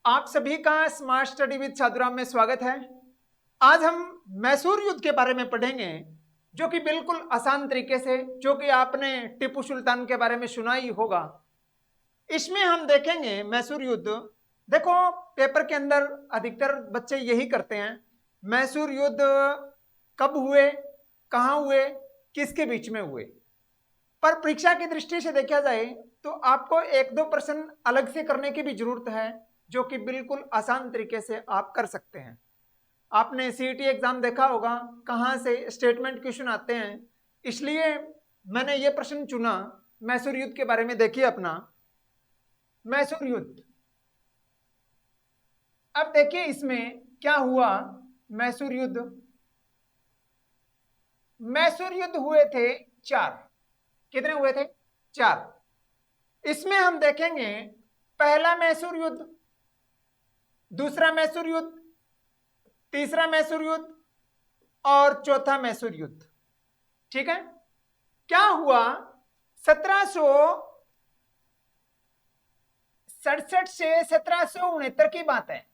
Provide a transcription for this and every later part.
आप सभी का स्मार्ट स्टडी विद साधुराम में स्वागत है। आज हम मैसूर युद्ध के बारे में पढ़ेंगे, जो कि बिल्कुल आसान तरीके से, जो कि आपने टीपू सुल्तान के बारे में सुना ही होगा। इसमें हम देखेंगे मैसूर युद्ध। देखो, पेपर के अंदर अधिकतर बच्चे यही करते हैं, मैसूर युद्ध कब हुए, कहाँ हुए, किसके बीच में हुए। पर परीक्षा की दृष्टि से देखा जाए तो आपको एक दो प्रश्न अलग से करने की भी जरूरत है, जो कि बिल्कुल आसान तरीके से आप कर सकते हैं। आपने सीईटी एग्जाम देखा होगा, कहाँ से स्टेटमेंट क्वेश्चन आते हैं, इसलिए मैंने ये प्रश्न चुना मैसूर युद्ध के बारे में। देखिए अपना मैसूर युद्ध। अब देखिए इसमें क्या हुआ। मैसूर युद्ध हुए थे 4। कितने हुए थे? 4। इसमें हम देखेंगे पहला मैसूर युद्ध, दूसरा मैसूर युद्ध, तीसरा मैसूर युद्ध और चौथा मैसूर युद्ध। ठीक है। क्या हुआ, 1767 से 1769 की बात है।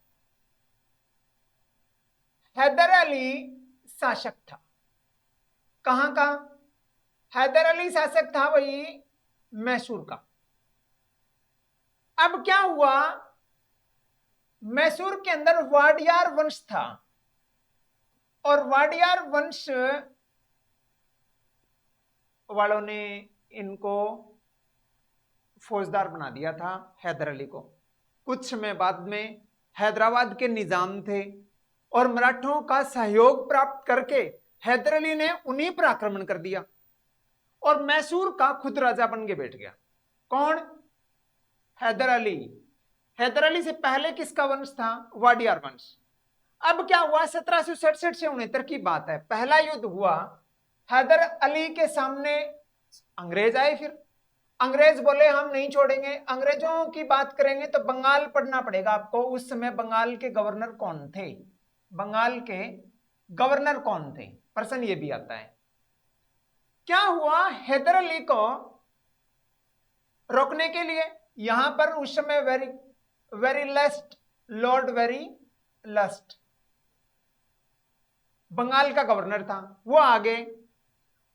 हैदर अली शासक था। कहां का? हैदर अली शासक था वही मैसूर का। अब क्या हुआ, मैसूर के अंदर वाडियार वंश था और वाडियार वंश वालों ने इनको फौजदार बना दिया था हैदर अली को। कुछ समय बाद में हैदराबाद के निजाम थे और मराठों का सहयोग प्राप्त करके हैदर अली ने उन्हीं पर आक्रमण कर दिया और मैसूर का खुद राजा बन के बैठ गया। कौन? हैदर अली। हैदर अली से पहले किसका वंश था? वाडियार वंश। अब क्या हुआ, 1767 से 69 की बात है, पहला युद्ध हुआ। हैदर अली के सामने अंग्रेज आए। फिर अंग्रेज बोले हम नहीं छोड़ेंगे। अंग्रेजों की बात करेंगे तो बंगाल पढ़ना पड़ेगा आपको। उस समय बंगाल के गवर्नर कौन थे? बंगाल के गवर्नर कौन थे, प्रश्न ये भी आता है। क्या हुआ, हैदर अली को रोकने के लिए यहां पर उस समय Wellesley, Lord Wellesley Bengal का गवर्नर था, वो आगे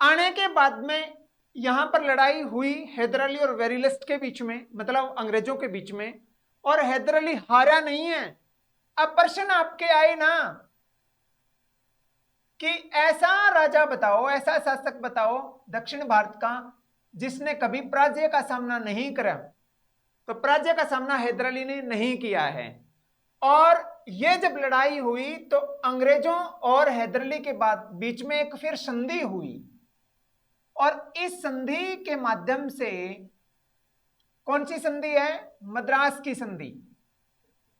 आने के बाद में यहां पर लड़ाई हुई हैदर अली और वेरीलस्ट के बीच में, मतलब अंग्रेजों के बीच में, और हैदर अली हारा नहीं है। अब प्रश्न आपके आए ना कि ऐसा राजा बताओ, ऐसा शासक बताओ दक्षिण भारत का जिसने कभी पराजय का सामना नहीं करा। तो पराजय का सामना हैदर अली ने नहीं किया है। और ये जब लड़ाई हुई तो अंग्रेजों और हैदर अली के बाद बीच में एक फिर संधि हुई और इस संधि के माध्यम से, कौन सी संधि है? मद्रास की संधि।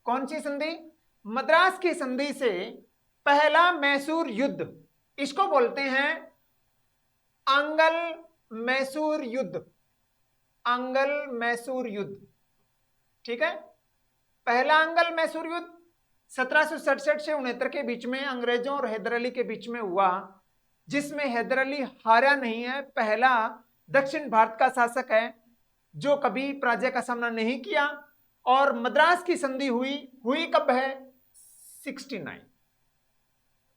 कौन सी संधि? मद्रास की संधि से पहला मैसूर युद्ध, इसको बोलते हैं आंगल मैसूर युद्ध। आंगल मैसूर युद्ध। ठीक है। पहला आंगल मैसूर युद्ध 1767 से 69 के बीच में अंग्रेजों और हैदर अली के बीच में हुआ, जिसमें हैदर अली हारा नहीं है, पहला दक्षिण भारत का शासक है जो कभी पराजय का सामना नहीं किया। और मद्रास की संधि हुई कब है? 69।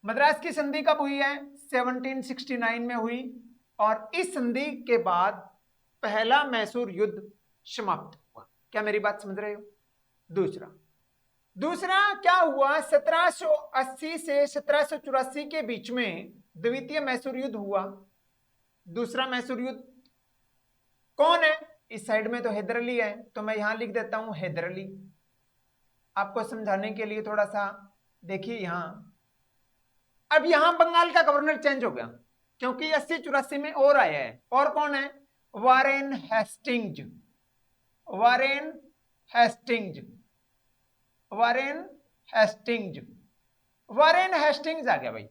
मद्रास की संधि कब हुई है? 1769 में हुई। और इस संधि के बाद पहला मैसूर युद्ध समाप्त हुआ। क्या मेरी बात समझ रहे हो? दूसरा क्या हुआ, 1780 से 1784 के बीच में द्वितीय मैसूर युद्ध हुआ। दूसरा मैसूर युद्ध कौन है? इस साइड में तो हैदर अली है, तो मैं यहां लिख देता हूं हैदर अली, आपको समझाने के लिए थोड़ा सा। देखिए यहां, अब यहां बंगाल का गवर्नर चेंज हो गया क्योंकि 80-84 में और आया है। और कौन है? Warren Hastings. Warren Hastings. Warren Hastings. Warren Hastings आ गया भाई।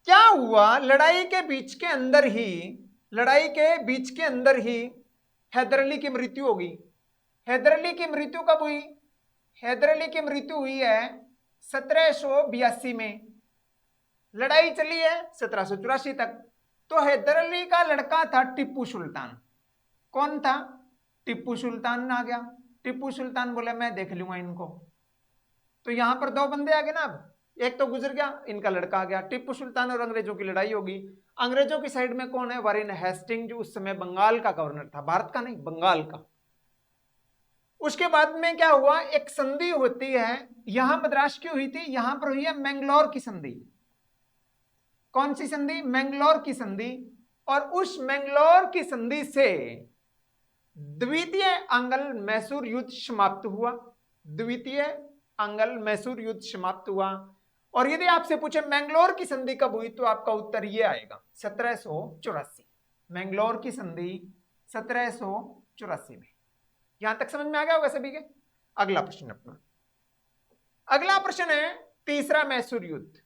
क्या हुआ, लड़ाई के बीच के अंदर ही हैदर अली की मृत्यु होगी। हैदर अली की मृत्यु कब हुई? हैदर अली की मृत्यु हुई है 1782 में। लड़ाई चली है 1784 तक। तो हैदर अली का लड़का था टीपू सुल्तान। कौन था? टीपू सुल्तान आ गया। टीपू सुल्तान बोले मैं देख लूंगा इनको, तो यहां पर दो बंदे आ गए ना, अब एक तो गुजर गया, इनका लड़का आ गया। टिप्पू सुल्तान और अंग्रेजों की लड़ाई होगी। अंग्रेजों की साइड में कौन है? वारेन हेस्टिंग, जो उस समय बंगाल का गवर्नर था, भारत का नहीं, बंगाल का। उसके बाद में क्या हुआ, एक संधि होती है, यहां मद्रास की हुई थी, यहां पर हुई है मैंगलोर की संधि। कौन सी संधि? मैंगलोर की संधि। और उस मैंगलोर की संधि से द्वितीय अंगल मैसूर युद्ध समाप्त हुआ। द्वितीय अंगल मैसूर युद्ध समाप्त हुआ। और यदि आपसे पूछे मैंगलोर की संधि कब हुई, तो आपका उत्तर ये आएगा 1784। मैंगलोर की संधि 1784 में। यहां तक समझ में आ गया होगा सभी के। अगला प्रश्न अपना, अगला प्रश्न है तीसरा मैसूर युद्ध।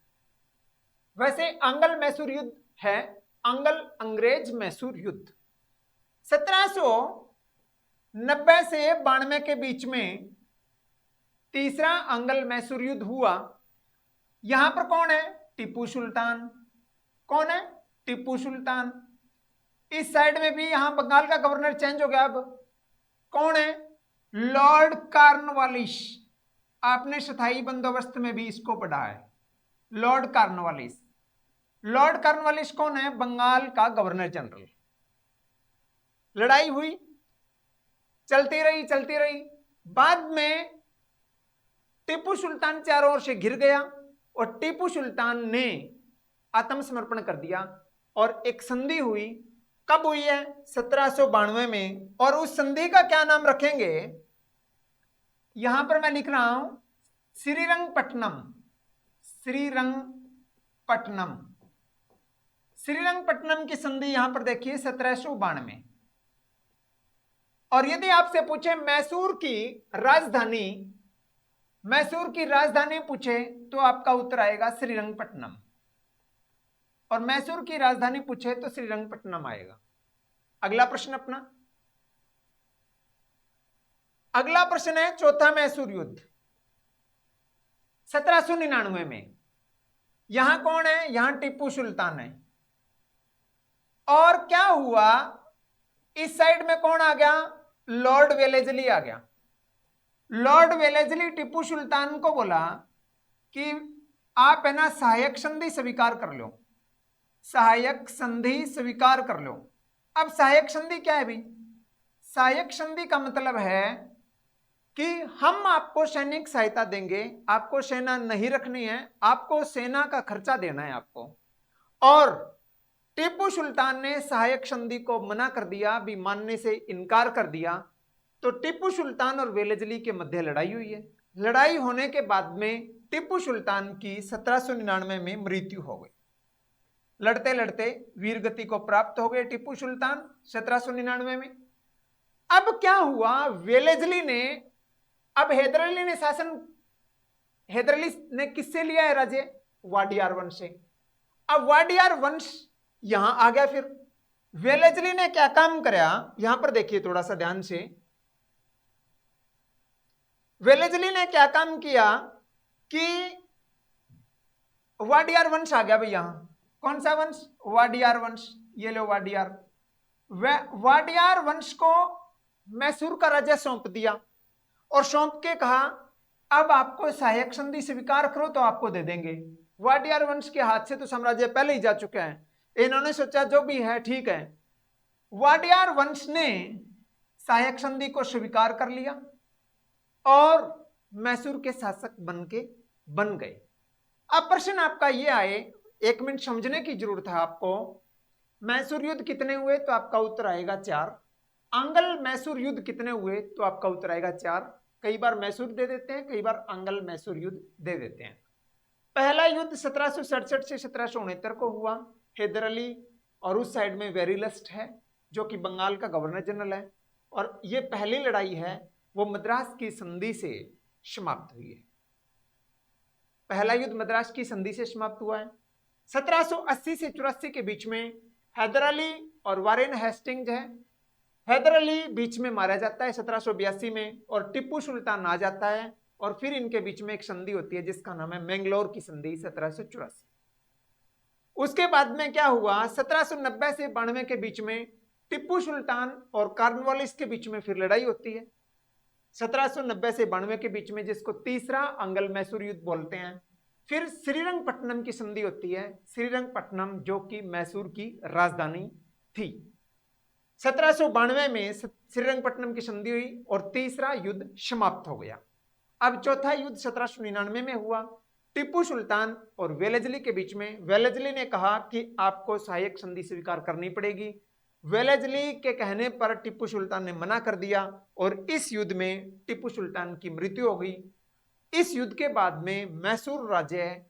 वैसे अंगल मैसूर युद्ध है, अंगल अंग्रेज मैसूर युद्ध 1790 से 92 के बीच में तीसरा अंगल मैसूर युद्ध हुआ। यहां पर कौन है? टीपू सुल्तान। कौन है? टीपू सुल्तान। इस साइड में भी यहां बंगाल का गवर्नर चेंज हो गया। अब कौन है? Lord Cornwallis. आपने स्थायी बंदोबस्त में भी इसको पढ़ा है, लॉर्ड कॉर्नवालिस। लॉर्ड कॉर्नवालिस कौन है? बंगाल का गवर्नर जनरल। लड़ाई हुई, चलती रही चलती रही। बाद में टीपू सुल्तान चारों ओर से घिर गया और टीपू सुल्तान ने आत्मसमर्पण कर दिया और एक संधि हुई। कब हुई है? 1792 में। और उस संधि का क्या नाम रखेंगे? यहां पर मैं लिख रहा हूं श्रीरंगपट्टनम। श्रीरंगपट्टनम। श्रीरंगपट्टनम की संधि यहां पर देखिए 1792। और यदि आपसे पूछे मैसूर की राजधानी, मैसूर की राजधानी पूछे तो आपका उत्तर आएगा श्रीरंगपट्टनम। और मैसूर की राजधानी पूछे तो श्रीरंगपट्टनम आएगा। अगला प्रश्न अपना, अगला प्रश्न है चौथा मैसूर युद्ध 1799 में। यहां कौन है? यहां टीपू सुल्तान है। और क्या हुआ, इस साइड में कौन आ गया? लॉर्ड वेलेजली आ गया। लॉर्ड वेलेजली टीपू सुल्तान को बोला कि आप है ना सहायक संधि स्वीकार कर लो, सहायक संधि स्वीकार कर लो। अब सहायक संधि क्या है भाई? सहायक संधि का मतलब है कि हम आपको सैनिक सहायता देंगे, आपको सेना नहीं रखनी है, आपको सेना का खर्चा देना है आपको। और टीपू सुल्तान ने सहायक संधि को मना कर दिया, भी मानने से इनकार कर दिया। तो टीपू सुल्तान और वेलेजली के मध्य लड़ाई हुई है। लड़ाई होने के बाद में टीपू सुल्तान की 1799 में मृत्यु हो गई। लड़ते लड़ते वीरगति को प्राप्त हो गए टीपू सुल्तान 1799 में। अब क्या हुआ, वेलेजली ने, अब हैदर अली ने शासन, हैदर अली ने किससे लिया है राज्य? वाडियार वंश से। अब वाडियार वंश यहां आ गया। फिर वेलेजली ने क्या काम कराया, यहां पर देखिए थोड़ा सा ध्यान से। वेलेजली ने क्या काम किया कि वाडियार वंश आ गया भाई यहां। कौन सा वंश? वाडियार वंश। ये लो वाडियार। वाडियार वंश को मैसूर का राज्य सौंप दिया और सौंप के कहा अब आपको सहायक संधि स्वीकार करो तो आपको दे देंगे। वाडियार वंश के हाथ से तो साम्राज्य पहले ही जा चुका है। इन्होंने सोचा जो भी है ठीक है। वाडियार वंश ने सहायक संधि को स्वीकार कर लिया और मैसूर के शासक बन गए। अब प्रश्न आपका ये आए, एक मिनट समझने की जरूरत है आपको। मैसूर युद्ध कितने हुए? तो आपका उत्तर आएगा 4। अंगल मैसूर युद्ध कितने हुए? तो आपका उत्तर आएगा 4। कई बार मैसूर दे देते हैं, कई बार अंगल मैसूर युद्ध दे देते हैं। पहला युद्ध 1767 से 1769 को हुआ। हैदर अली और उस साइड में वेरिलस्ट है जो कि बंगाल का गवर्नर जनरल है। और ये पहली लड़ाई है वो मद्रास की संधि से समाप्त हुई है। पहला युद्ध मद्रास की संधि से समाप्त हुआ है। 1780 से 84 के बीच में हैदर अली और वारेन हेस्टिंग्स है। हैदर अली बीच में मारा जाता है 1782 में और टीपू सुल्तान आ जाता है और फिर इनके बीच में एक संधि होती है जिसका नाम है मैंगलोर की संधि 1784। उसके बाद में क्या हुआ, 1790 से 92 के बीच में टीपू सुल्तान और कॉर्नवालिस के बीच में फिर लड़ाई होती है। 1790 से 92 के बीच में, जिसको तीसरा अंगल मैसूर युद्ध बोलते हैं। फिर श्रीरंगपट्टनम की संधि होती है, श्रीरंगपट्टनम जो कि मैसूर की राजधानी थी। 1792 में श्रीरंगपट्टनम की संधि हुई और तीसरा युद्ध समाप्त हो गया। अब चौथा युद्ध 1799 में हुआ, टीपू सुल्तान और वेलेस्ली के बीच में। वेलेस्ली ने कहा कि आपको सहायक संधि स्वीकार करनी पड़ेगी। वेलेस्ली के कहने पर टीपू सुल्तान ने मना कर दिया और इस युद्ध में टीपू सुल्तान की मृत्यु हो गई। इस युद्ध के बाद में मैसूर राज्य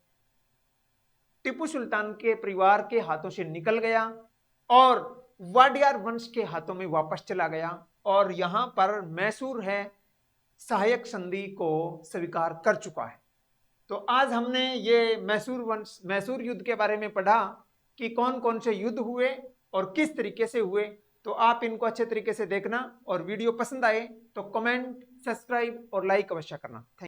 टीपू सुल्तान के परिवार के हाथों से निकल गया और वाडियार वंश के हाथों में वापस चला गया और यहां पर मैसूर है सहायक संधि को स्वीकार कर चुका है। तो आज हमने ये मैसूर युद्ध के बारे में पढ़ा कि कौन कौन से युद्ध हुए और किस तरीके से हुए। तो आप इनको अच्छे तरीके से देखना और वीडियो पसंद आए तो कमेंट, सब्सक्राइब और लाइक अवश्य करना। Thank you.